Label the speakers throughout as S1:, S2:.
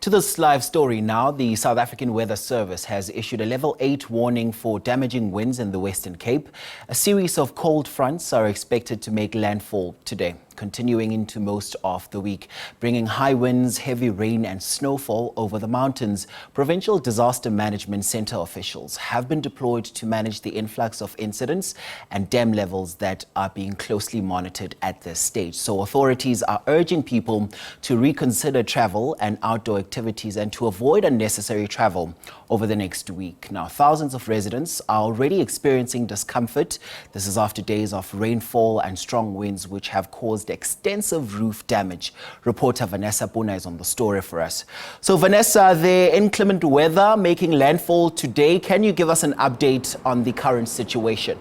S1: To this live story now, the South African Weather Service has issued a Level 8 warning for damaging winds in the Western Cape. A series of cold fronts are expected to make landfall today, continuing into most of the week, bringing high winds, heavy rain and snowfall over the mountains. Provincial Disaster Management Centre officials have been deployed to manage the influx of incidents and dam levels that are being closely monitored at this stage. So authorities are urging people to reconsider travel and outdoor activities and to avoid unnecessary travel over the next week. Now, thousands of residents are already experiencing discomfort. This is after days of rainfall and strong winds which have caused extensive roof damage. Reporter Vanessa Poonah is on the story for us. So Vanessa, the inclement weather making landfall today. Can you give us an update on the current situation?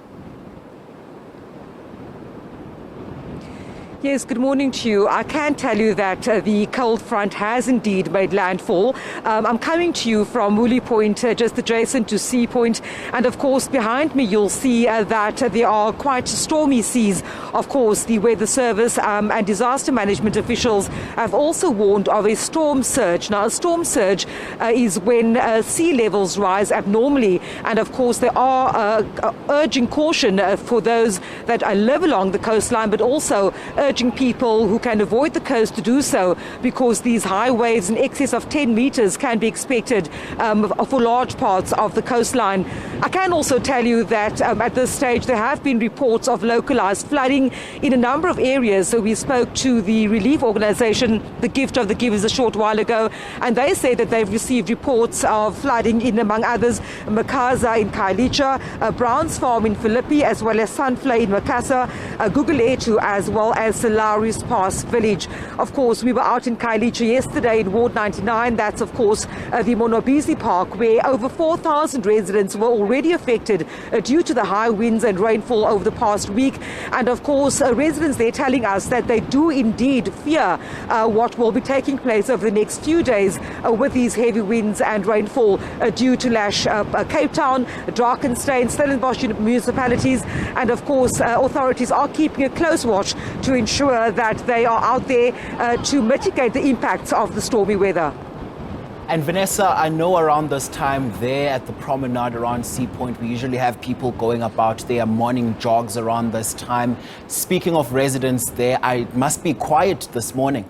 S2: Yes, good morning to you. I can tell you that the cold front has indeed made landfall. I'm coming to you from Woolly Point, just adjacent to Sea Point. And of course, behind me, you'll see that there are quite stormy seas. Of course, the Weather Service and disaster management officials have also warned of a storm surge. Now, a storm surge is when sea levels rise abnormally. And of course, they are urging caution for those that live along the coastline, but also urging people who can avoid the coast to do so, because these high waves in excess of 10 meters can be expected for large parts of the coastline. I can also tell you that at this stage there have been reports of localized flooding in a number of areas. So we spoke to the relief organization, the Gift of the Givers, a short while ago, and they say that they've received reports of flooding in, among others, Makaza in Kailicha, Brown's Farm in Philippi, as well as Sunflower in Makassar, Guguletu, as well as Lowry's Pass village. Of course, we were out in Kailicha yesterday in Ward 99. That's, of course, the Monobisi Park, where over 4,000 residents were already affected due to the high winds and rainfall over the past week. And, of course, residents there telling us that they do indeed fear what will be taking place over the next few days with these heavy winds and rainfall due to lash Cape Town, Drakensberg, Stellenbosch municipalities. And, of course, authorities are keeping a close watch to ensure that they are out there to mitigate the impacts of the stormy weather.
S1: And Vanessa, I know around this time there at the promenade around Sea Point, we usually have people going about their morning jogs around this time. Speaking of residents there, it must be quiet this morning.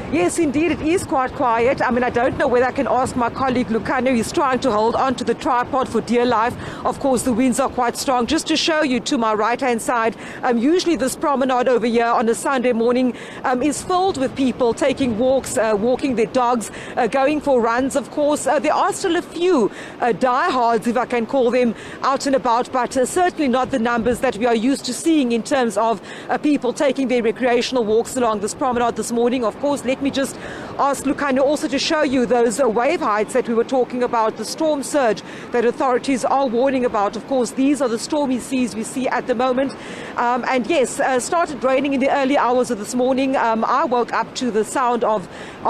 S2: Yes, indeed, it is quite quiet. I mean, I don't know whether I can ask my colleague Lucano. He's trying to hold on to the tripod for dear life. Of course, the winds are quite strong. Just to show you to my right-hand side, usually this promenade over here on a Sunday morning is filled with people taking walks, walking their dogs, going for runs. Of course, there are still a few diehards, if I can call them, out and about, but certainly not the numbers that we are used to seeing in terms of people taking their recreational walks along this promenade this morning. Of course, let me just ask Lucano also to show you those wave heights that we were talking about, the storm surge that authorities are warning about. Of course, these are the stormy seas we see at the moment. And yes, started raining in the early hours of this morning. I woke up to the sound of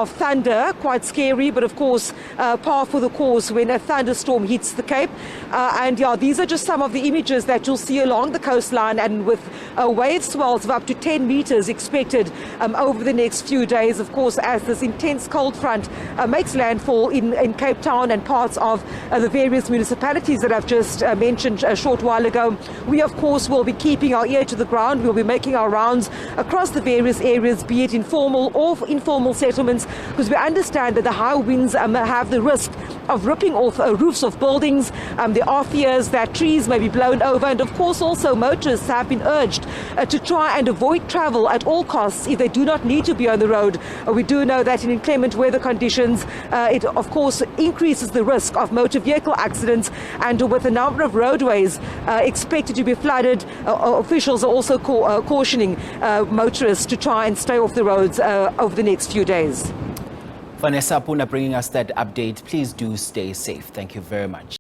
S2: thunder, quite scary, but of course, par for the course when a thunderstorm hits the Cape. And yeah, these are just some of the images that you'll see along the coastline, and with wave swells of up to 10 meters expected over the next few days. Of course, as this intense cold front makes landfall in Cape Town and parts of the various municipalities that I've just mentioned a short while ago, we of course will be keeping our ear to the ground. We'll be making our rounds across the various areas, be it informal or informal settlements, because we understand that the high winds have the risk of ripping off roofs of buildings. There are fears that trees may be blown over, and of course also motorists have been urged to try and avoid travel at all costs if they do not need to be on the road. We do know that in inclement weather conditions, it of course increases the risk of motor vehicle accidents, and with a number of roadways expected to be flooded, officials are also cautioning motorists to try and stay off the roads over the next few days.
S1: Vanessa Poonah bringing us that update. Please do stay safe. Thank you very much.